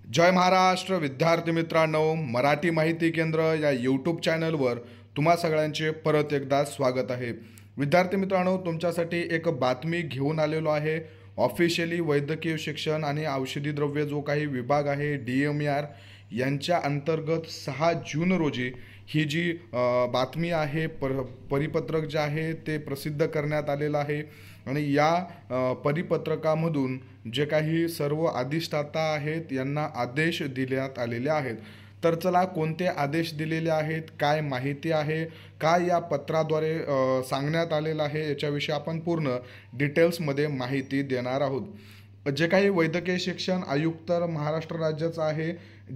जय महाराष्ट्र विद्यार्थी मित्रांनो, मराठी माहिती केंद्र या यूट्यूब चॅनलवर तुम्हा सगळ्यांचे परत एकदा स्वागत आहे. विद्यार्थी मित्रांनो, तुमच्यासाठी एक बातमी घेऊन आलेलो आहे. ऑफिशियली वैद्यकीय शिक्षण आणि औषधी द्रव्य जो काही विभाग आहे DMER यांच्या अंतर्गत 6 जून रोजी ही जी बातमी आहे, परिपत्रक जे आहे ते प्रसिद्ध करण्यात आलेलं आहे. आणि या परिपत्रकामधून जे काही सर्व अधिष्ठाता आहेत यांना आदेश देण्यात आलेले आहेत. तर चला, कोणते आदेश दिलेले आहेत, काय माहिती आहे, काय या पत्राद्वारे सांगण्यात आलेलं आहे, याच्याविषयी आपण पूर्ण डिटेल्समध्ये माहिती देणार आहोत. जे काही वैद्यकीय शिक्षण आयुक्त महाराष्ट्र राज्याचा आहे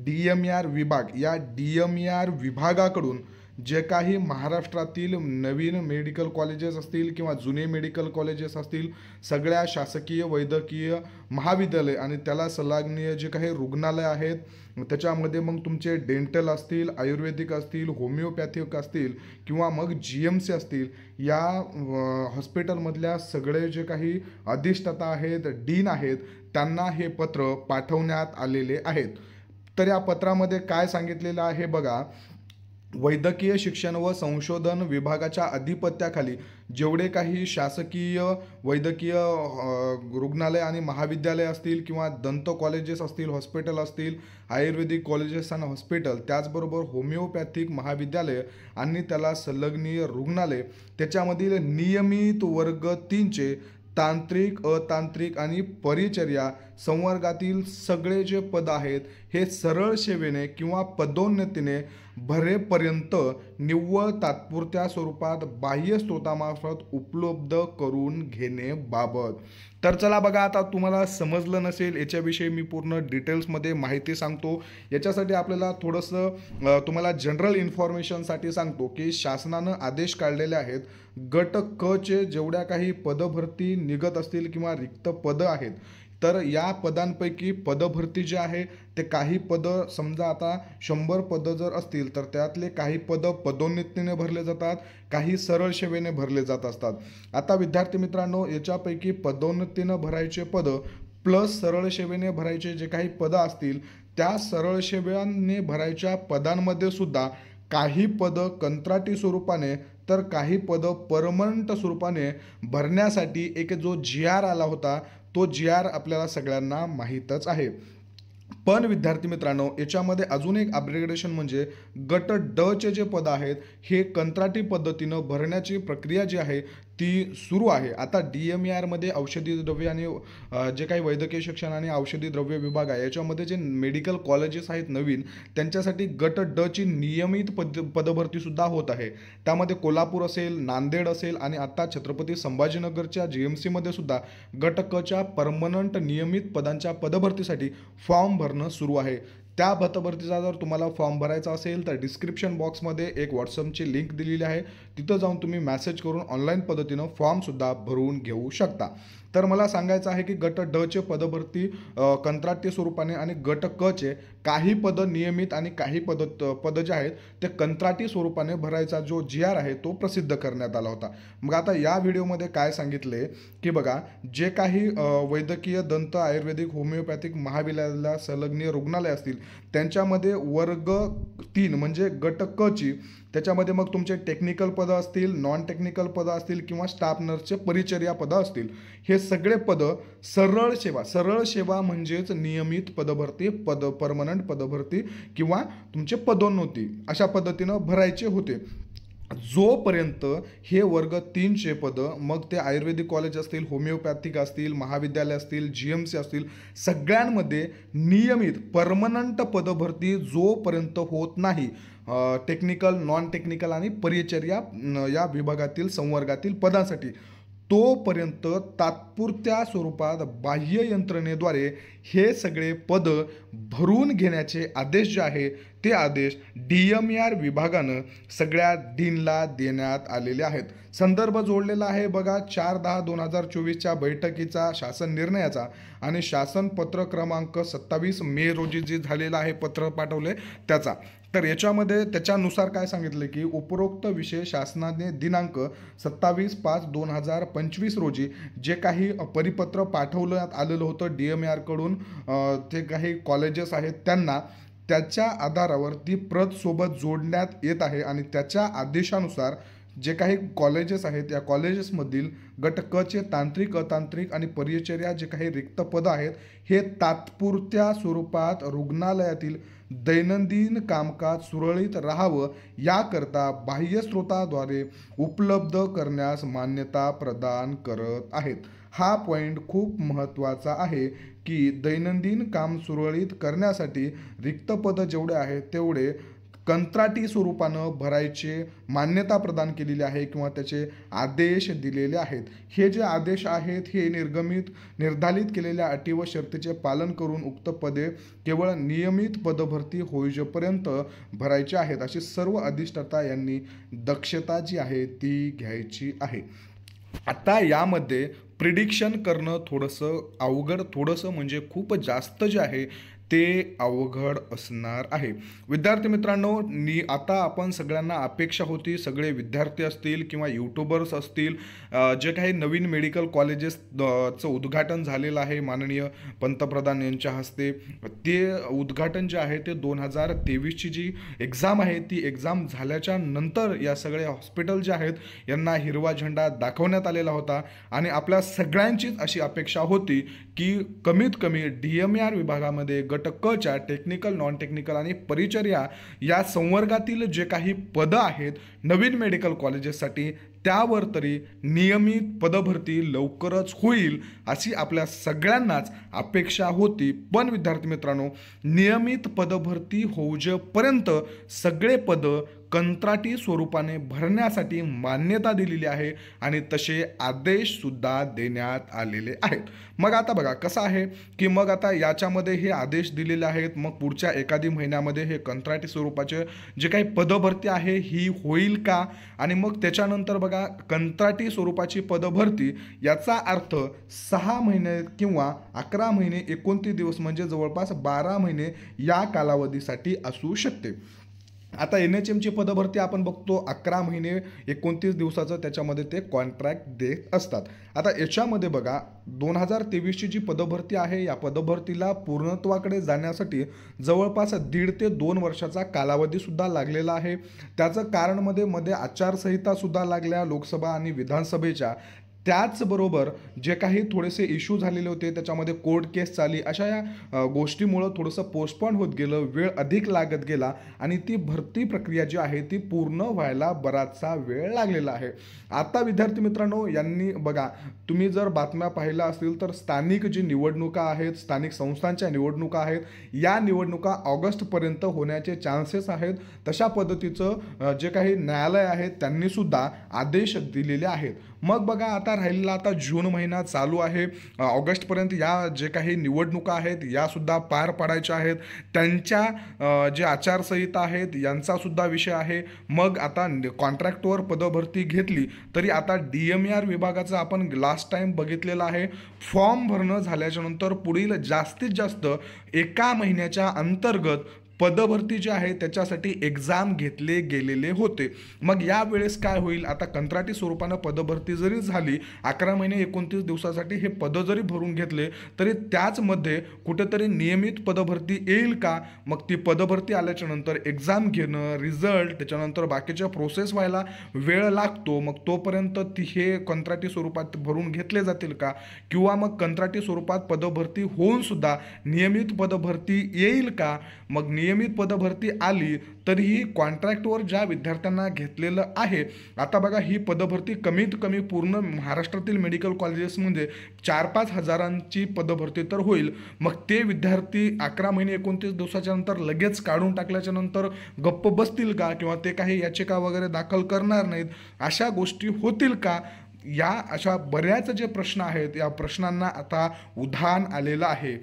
DMER विभाग, या DMER विभागाकडून जे काही महाराष्ट्रातील नवीन मेडिकल कॉलेजेस असतील किंवा जुने मेडिकल कॉलेजेस असतील, सगळ्या शासकीय वैद्यकीय महाविद्यालय आणि त्याला संलग्न जे काही रुग्णालय आहेत, त्याच्यामध्ये मग तुमचे डेंटल असतील, आयुर्वेदिक असतील, होमिओपॅथिक असतील किंवा मग GMC असतील, या हॉस्पिटलमधल्या सगळे जे काही अधिष्ठाता आहेत, डीन आहेत, त्यांना हे पत्र पाठवण्यात आलेले आहेत. तर या पत्रामध्ये काय सांगितलेलं आहे बघा. वैद्यकीय शिक्षण व संशोधन विभागाच्या अधिपत्याखाली जेवढे काही शासकीय वैद्यकीय रुग्णालय आणि महाविद्यालय असतील किंवा दंत कॉलेजेस असतील, हॉस्पिटल असतील, आयुर्वेदिक कॉलेजेस आणि हॉस्पिटल, त्याचबरोबर होमिओपॅथिक महाविद्यालय आणि त्याला संलग्नीय रुग्णालय, त्याच्यामधील नियमित वर्ग 3चे तांत्रिक, अतांत्रिक आणि परिचर्या संवर्गातील सगळे जे पद आहेत हे सरळ सेवेने किंवा पदोन्नतीने भरेपर्यंत निव्वळ तात्पुरत्या स्वरूपात बाह्य स्रोतामार्फत उपलब्ध करून घेणे बाबत. तर चला बघा, आता तुम्हाला समजलं नसेल, याच्याविषयी मी पूर्ण डिटेल्समध्ये माहिती सांगतो. याच्यासाठी आपल्याला थोडंसं तुम्हाला जनरल इन्फॉर्मेशनसाठी सांगतो की शासनानं आदेश काढलेले आहेत. गट क चे जेवढ्या काही पदभरती निघत असतील किंवा रिक्त पदं आहेत, तर या पदांपैकी पदभरती जे आहे ते काही पदं, समजा आता 100 पदं जर असतील तर त्यातले काही पदं पदोन्नतीने भरले जातात, काही सरळ सेवेने भरले जात असतात. आता विद्यार्थी मित्रांनो, याच्यापैकी पदोन्नतीनं भरायचे पदं प्लस सरळ सेवेने भरायचे जे काही पदं असतील, त्या सरळ सेवेने भरायच्या पदांमध्ये सुद्धा काही पदं कंत्राटी स्वरूपाने तर काही पदं परमनंट स्वरूपाने भरण्यासाठी एक जो GR आला होता, तो GR आपल्याला सगळ्यांना माहीतच आहे. पण विद्यार्थी मित्रांनो, याच्यामध्ये अजून एक अपग्रेडेशन म्हणजे गट ड चे जे पद आहेत हे कंत्राटी पद्धतीनं भरण्याची प्रक्रिया जी आहे ती सुरू आहे. आता DMER मध्ये औषधी द्रव्य आणि जे काही वैद्यकीय शिक्षण आणि औषधी द्रव्य विभाग आहे, याच्यामध्ये जे मेडिकल कॉलेजेस आहेत नवीन, त्यांच्यासाठी गट ड ची नियमित पदभरती सुद्धा होत आहे. त्यामध्ये कोल्हापूर असेल, नांदेड असेल आणि आता छत्रपती संभाजीनगरच्या GMC मध्ये सुद्धा गट क च्या परमनंट नियमित पदांच्या पदभरतीसाठी फॉर्म भरणं सुरू आहे. त्या पदभरतीचा जर तुम्हाला फॉर्म भरायचा असेल तर डिस्क्रिप्शन बॉक्समध्ये एक व्हॉट्सअपची लिंक दिलेली आहे, तिथं जाऊन तुम्ही मेसेज करून ऑनलाईन पद्धतीनं फॉर्मसुद्धा भरून घेऊ शकता. तर मला सांगायचं आहे की गट ड चे पदभरती कंत्राटी स्वरूपाने आणि गट क चे काही पदं नियमित आणि काही पदं जे आहेत ते कंत्राटी स्वरूपाने भरायचा जो GR आहे तो प्रसिद्ध करण्यात आला होता. मग आता या व्हिडिओमध्ये काय सांगितले की बघा, जे काही वैद्यकीय, दंत, आयुर्वेदिक, होमिओपॅथिक महाविद्यालयाला संलग्न रुग्णालय असतील, त्यांच्यामध्ये वर्ग 3 म्हणजे गट क ची, त्याच्यामध्ये मग तुमचे टेक्निकल पदं असतील, नॉन टेक्निकल पदं असतील किंवा स्टाफ नर्सचे परिचर्या पदं असतील, हे सगळे पदं सरळ सेवा म्हणजेच नियमित पदभरती, परमनंट पदभरती किंवा तुमचे पदोन्नती अशा पद्धतीनं भरायचे होते. जोपर्यंत हे वर्ग 3चे पदं, मग ते आयुर्वेदिक कॉलेज असतील, होमिओपॅथिक असतील, महाविद्यालय असतील, GMC असतील, सगळ्यांमध्ये नियमित परमनंट पदभरती जोपर्यंत होत नाही, टेक्निकल, नॉन टेक्निकल आणि परिचर्या या विभागातील संवर्गातील पदांसाठी, तोपर्यंत तात्पुरत्या स्वरूपात बाह्य यंत्रणेद्वारे हे सगळे पद भरून घेण्याचे आदेश जे आहे ते आदेश DMER विभागानं सगळ्या डीनला देण्यात आलेले आहेत. संदर्भ जोडलेला आहे बघा 4/10/2024च्या बैठकीचा शासन निर्णयाचा आणि शासन पत्र क्रमांक 27 मे रोजी जे झालेलं आहे पत्र पाठवले त्याचा. तर याच्यामध्ये त्याच्यानुसार काय सांगितले की उपरोक्त विषय शासनाने दिनांक 27/5/2025 रोजी जे काही परिपत्र पाठवण्यात आलेलं होतं DMER कडून करून ते काही कॉलेजेस आहेत त्यांना त्याच्या आधारावर ती प्रत सोबत जोडण्यात येत आहे आणि त्याच्या आदेशानुसार जे काही कॉलेजेस आहेत या कॉलेजेसमधील गट क चे तांत्रिक, अतांत्रिक आणि परिचर्या जे काही रिक्त पदं आहेत हे तात्पुरत्या स्वरूपात रुग्णालयातील दैनंदिन कामकाज सुरळीत राहावं याकरता बाह्य स्रोताद्वारे उपलब्ध करण्यास मान्यता प्रदान करत आहेत. हा पॉईंट खूप महत्त्वाचा आहे की दैनंदिन काम सुरळीत करण्यासाठी रिक्त पदं जेवढे आहेत तेवढे कंत्राटी स्वरूपानं भरायचे मान्यता प्रदान केलेली आहे किंवा त्याचे आदेश दिलेले आहेत. हे जे आदेश आहेत हे निर्धारित केलेल्या अटी व शर्तीचे पालन करून उक्त पदे केवळ नियमित पदभरती होईपर्यंत भरायचे आहेत अशी सर्व अधिष्ठाता यांनी दक्षता जी आहे ती घ्यायची आहे. आता यामध्ये प्रिडिक्शन करणं थोडंसं अवघड, थोडंसं म्हणजे खूप जास्त जे आहे ते अवघड असणार आहे. विद्यार्थी मित्रांनो, आता आपण सगळ्यांना अपेक्षा होती, सगळे विद्यार्थी असतील किंवा यूट्यूबर्स असतील, जे काही नवीन मेडिकल कॉलेजेसचं उद्घाटन झालेलं आहे माननीय पंतप्रधान यांच्या हस्ते, ते उद्घाटन जे आहे ते 2023ची जी एक्झाम आहे ती एक्झाम झाल्याच्या नंतर या सगळे हॉस्पिटल जे आहेत यांना हिरवा झेंडा दाखवण्यात आलेला होता आणि आपल्या सगळ्यांचीच अशी अपेक्षा होती की कमीत कमी DMER विभागामध्ये गट क च्या टेक्निकल, नॉन टेक्निकल आणि परिचर्या या संवर्गातील जे काही पदं आहेत नवीन मेडिकल कॉलेजेससाठी त्यावर तरी नियमित पदभरती लवकरच होईल अशी आपल्या सगळ्यांनाच अपेक्षा होती. पण विद्यार्थी मित्रांनो, नियमित पदभरती होऊपर्यंत सगळे पदं कंत्राटी स्वरूपाने भरण्यासाठी मान्यता दिलेली आहे आणि तसे आदेश सुद्धा देण्यात आलेले आहेत. मग आता बघा कसं आहे की मग आता याच्यामध्ये हे आदेश दिलेले आहेत, मग पुढच्या एखादी महिन्यामध्ये हे कंत्राटी स्वरूपाचे जे काही पदभरती आहे ही होईल का? आणि मग त्याच्यानंतर बघा कंत्राटी स्वरूपाची पदभरती याचा अर्थ 6 महिने किंवा 11 महिने 29 दिवस म्हणजे जवळपास 12 महिने या कालावधीसाठी असू शकते. आता NHMची पदभरती आपण बघतो 11 महिने 29 दिवसाचं त्याच्यामध्ये ते कॉन्ट्रॅक्ट देत असतात. आता याच्यामध्ये बघा 2023ची जी पदभरती आहे या पदभरतीला पूर्णत्वाकडे जाण्यासाठी जवळपास 1.5 ते 2 वर्षाचा कालावधीसुद्धा लागलेला आहे. त्याचं कारण मध्ये आचारसंहितासुद्धा लागल्या लोकसभा आणि विधानसभेच्या. त्याचबरोबर जे काही थोडेसे इश्यू झालेले होते त्याच्यामध्ये कोर्ट केस चाली, अशा या गोष्टीमुळं थोडंसं पोस्टपोन होत गेलं, वेळ अधिक लागत गेला आणि ती भरती प्रक्रिया जी आहे ती पूर्ण व्हायला बराचसा वेळ लागलेला आहे. आता विद्यार्थी मित्रांनो, यांनी बघा तुम्ही जर बातम्या पाहिल्या असतील तर स्थानिक जी निवडणुका आहेत, स्थानिक संस्थांच्या निवडणुका आहेत, या निवडणुका ऑगस्टपर्यंत होण्याचे चान्सेस आहेत. तशा पद्धतीचं जे काही न्यायालय आहेत त्यांनीसुद्धा आदेश दिलेले आहेत. मग बघा आता राहिलेला आता जून महिना चालू आहे, ऑगस्टपर्यंत या जे काही निवडणुका आहेत यासुद्धा पार पाडायच्या आहेत. त्यांच्या जे आचारसंहिता आहेत यांचासुद्धा विषय आहे. मग आता कॉन्ट्रॅक्टवर पदभरती घेतली तरी आता DMER विभागाचं आपण लास्ट टाईम बघितलेलं आहे, फॉर्म भरणं झाल्याच्या नंतर पुढील जास्तीत जास्त 1 महिन्याच्या अंतर्गत पदभरती जी आहे त्याच्यासाठी एक्झाम घेतले गेलेले होते. मग यावेळेस काय होईल, आता कंत्राटी स्वरूपानं पदभरती जरी झाली 11 महिने 29 दिवसासाठी हे पदं जरी भरून घेतले तरी त्याचमध्ये कुठेतरी नियमित पदभरती येईल का? मग ती पदभरती आल्याच्या नंतर एक्झाम घेणं, रिझल्ट, त्याच्यानंतर बाकीच्या प्रोसेस व्हायला वेळ लागतो. मग तोपर्यंत हे कंत्राटी स्वरूपात भरून घेतले जातील का? किंवा मग कंत्राटी स्वरूपात पदभरती होऊन सुद्धा नियमित पदभरती येईल का? मग नियमित पदभरती आली तरीही कॉन्ट्रॅक्टवर ज्या विद्यार्थ्यांना घेतलेलं आहे, आता बघा ही पदभरती कमीत कमी पूर्ण महाराष्ट्रातील मेडिकल कॉलेजेस म्हणजे 4-5 हजारांची पदभरती तर होईल. मग ते विद्यार्थी 11 महिने 29 दिवसाच्या नंतर लगेच काढून टाकल्याच्या नंतर गप्प बसतील का? किंवा ते काही याचिका वगैरे दाखल करणार नाहीत, अशा गोष्टी होतील का? अशा बऱ्याच जे प्रश्न आहेत या प्रश्नांना आता उधाण आलेलं आहे.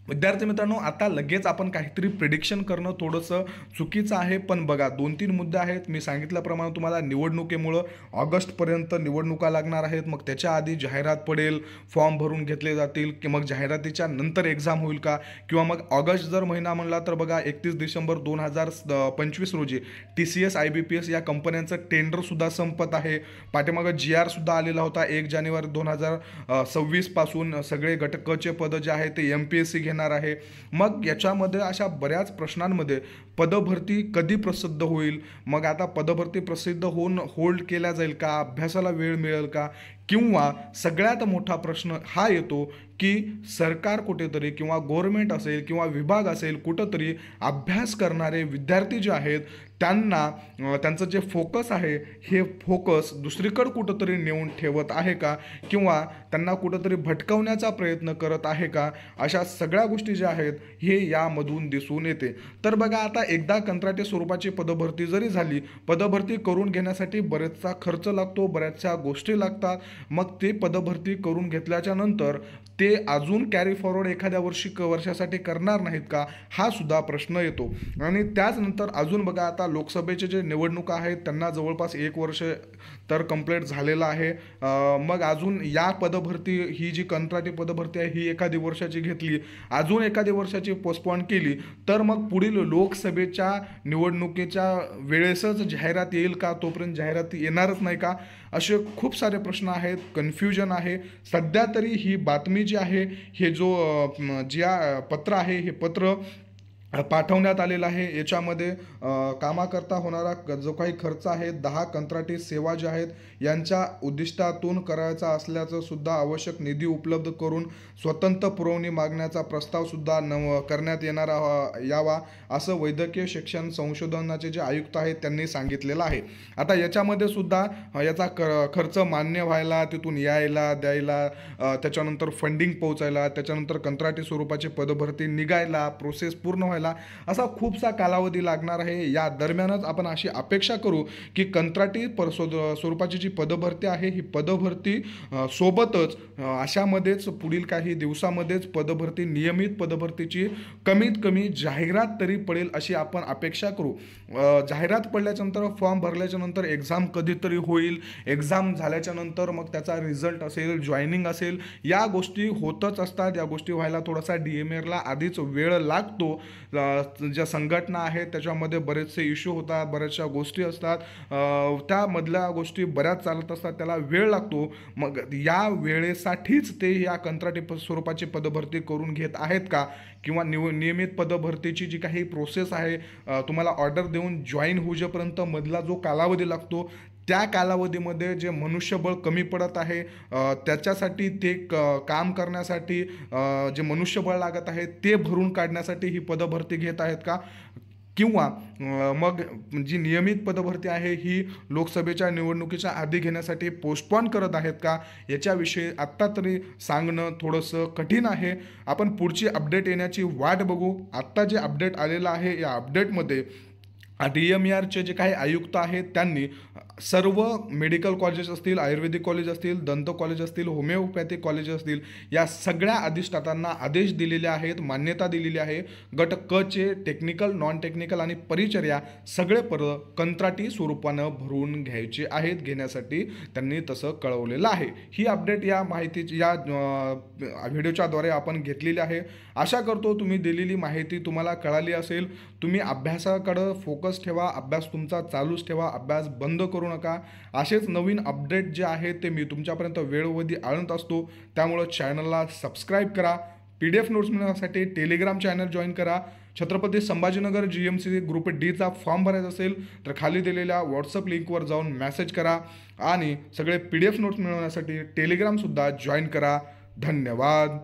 विद्यार्थी मित्रांनो, आता लगेच आपण काहीतरी प्रिडिक्शन करणं थोडंसं चुकीचं आहे. पण बघा, 2-3 मुद्दे आहेत. मी सांगितल्याप्रमाणे तुम्हाला निवडणुकीमुळं ऑगस्टपर्यंत निवडणुका लागणार आहेत. मग त्याच्या आधी जाहिरात पडेल, फॉर्म भरून घेतले जातील, की मग जाहिरातीच्या नंतर एक्झाम होईल का? किंवा मग ऑगस्ट जर महिना म्हणला तर बघा, 31 डिसेंबर 2025 रोजी TCS IBPS या कंपन्यांचं टेंडरसुद्धा संपत आहे. पाठीमागं GR सुद्धा आलेला होता. 1 जानेवारी 2026 पासून सगळे गट क चे पदं जे आहेत ते MPSC घेणार आहे. मग याच्यामध्ये अशा बऱ्याच प्रश्नांमध्ये पदभरती कधी प्रसिद्ध होईल, मग आता पदभरती प्रसिद्ध होऊन होल्ड केल्या जाईल का, अभ्यासाला वेळ मिळेल का, किंवा सगळ्यात मोठा प्रश्न हा येतो की सरकार कुठेतरी किंवा गव्हर्नमेंट असेल किंवा विभाग असेल कुठंतरी अभ्यास करणारे विद्यार्थी जे आहेत त्यांना त्यांचं जे फोकस आहे हे फोकस दुसरीकडे कुठंतरी नेऊन ठेवत आहे का, किंवा त्यांना कुठंतरी भटकवण्याचा प्रयत्न करत आहे का, अशा सगळ्या गोष्टी ज्या आहेत हे यामधून दिसून येते. तर बघा, आता एकदा कंत्राटी स्वरूपाची पदभरती जरी झाली, पदभरती करून घेण्यासाठी बरेचसा खर्च लागतो, बऱ्याचशा गोष्टी लागतात. मग ते पदभरती करून घेतल्याच्या नंतर ते अजून कॅरी फॉरवर्ड एखाद्या वर्षासाठी करणार नाहीत का, हा सुद्धा प्रश्न येतो. आणि त्याचनंतर अजून बघा, आता लोकसभेचे जे निवडणुका आहेत त्यांना जवळपास 1 वर्ष तर कंप्लीट झालेलं आहे. मग अजून या पदभरती, ही जी कंत्राटी पदभरती आहे ही एखादी वर्षाची घेतली, अजून एखादी वर्षाची पोस्टपोन केली, तर मग पुढील लोकसभेच्या निवडणुकीच्या वेळेसच जाहिरात येईल का, तोपर्यंत जाहिरात येणारच नाही का, असे खूप सारे प्रश्न आहेत, कन्फ्युजन आहे. सध्या तरी ही बातमी जी आहे, हे जो पत्र आहे, हे पत्र पाठवण्यात आलेलं आहे. याच्यामध्ये कामाकरता होणारा जो काही खर्च आहे 10 कंत्राटी सेवा ज्या आहेत यांच्या उद्दिष्टातून करायचा असल्याचं सुद्धा आवश्यक निधी उपलब्ध करून स्वतंत्र पुरवणी मागण्याचा प्रस्ताव सुद्धा करण्यात यावा असं वैद्यकीय शिक्षण संशोधनाचे जे आयुक्त आहेत त्यांनी सांगितलेलं आहे. आता याच्यामध्ये सुद्धा याचा खर्च मान्य व्हायला, तिथून यायला द्यायला, त्याच्यानंतर फंडिंग पोहोचायला, त्याच्यानंतर कंत्राटी स्वरूपाची पदभरती निघायला, प्रोसेस पूर्ण व्हायला असा खूपसा कालावधी लागणार आहे. या दरम्यानच आपण अशी अपेक्षा करू की कंत्राटी स्वरूपाची जी पदभरती आहे ही पदभरती सोबतच अशामध्येच पुढील काही दिवसामध्येच पदभरती, नियमित पदभरतीची कमीत कमी जाहिरात तरी पडेल अशी आपण अपेक्षा करू. जाहिरात पडल्याच्या नंतर, फॉर्म भरल्याच्या नंतर एक्झाम कधीतरी होईल, एक्झाम झाल्याच्या नंतर मग त्याचा रिझल्ट असेल, जॉईनिंग असेल, या गोष्टी होतच असतात. या गोष्टी व्हायला थोडासा DMRला आधीच वेळ लागतो. ज्या संघटना आहेत त्याच्यामध्ये बरेचसे इश्यू होतात, बऱ्याचशा गोष्टी असतात, त्यामधल्या गोष्टी बऱ्याच चालत असतात, त्याला वेळ लागतो. मग या वेळेसाठीच ते या कंत्राटी स्वरूपाची पदभरती करून घेत आहेत का, किंवा नियमित पदभरतीची जी काही प्रोसेस आहे, तुम्हाला ऑर्डर देऊन जॉईन होऊजेपर्यंत मधला जो कालावधी लागतो त्या कालावधीमध्ये जे मनुष्यबळ कमी पडत आहे, त्याच्यासाठी ते काम करण्यासाठी जे मनुष्यबळ लागत आहे ते भरून काढण्यासाठी ही पदभरती घेत आहेत का, किंवा मग जी नियमित पदभरती आहे ही लोकसभेच्या निवडणुकीच्या आधी घेण्यासाठी पोस्टपोन करत आहेत का, याच्याविषयी आत्ता तरी सांगणं थोडंसं कठीण आहे. आपण पुढची अपडेट येण्याची वाट बघू. आत्ता जे अपडेट आलेलं आहे या अपडेटमध्ये DMRचे जे काही आयुक्त आहेत त्यांनी सर्व मेडिकल कॉलेजेस असतील, आयुर्वेदिक कॉलेज असतील, दंत कॉलेज असतील, होमिओपॅथिक कॉलेज असतील, या सगळ्या अधिष्ठातांना आदेश दिलेले आहेत, मान्यता दिलेली आहे. गट क चे टेक्निकल, नॉन टेक्निकल आणि परिचर्या सगळे पद कंत्राटी स्वरूपानं भरून घ्यायचे आहेत, घेण्यासाठी त्यांनी तसं कळवलेलं आहे. ही अपडेट या माहितीची या व्हिडिओच्याद्वारे आपण घेतलेली आहे. आशा करतो तुम्ही दिलेली माहिती तुम्हाला कळाली असेल. तुम्ही अभ्यासाकडं फोकस ठेवा, अभ्यास तुमचा चालूच ठेवा, अभ्यास बंद करू नका. असेच नवीन अपडेट जे आहेत ते मी तुमच्यापर्यंत वेळोवेळी आणत असतो. त्यामुळं चॅनलला सबस्क्राईब करा. PDF नोट्स मिळवण्यासाठी टेलिग्राम चॅनल जॉईन करा. छत्रपती संभाजीनगर GMC ग्रुप Dचा फॉर्म भरायचा असेल तर खाली दिलेल्या व्हॉट्सअप लिंकवर जाऊन मेसेज करा आणि सगळे PDF नोट्स मिळवण्यासाठी टेलिग्रामसुद्धा जॉईन करा. धन्यवाद.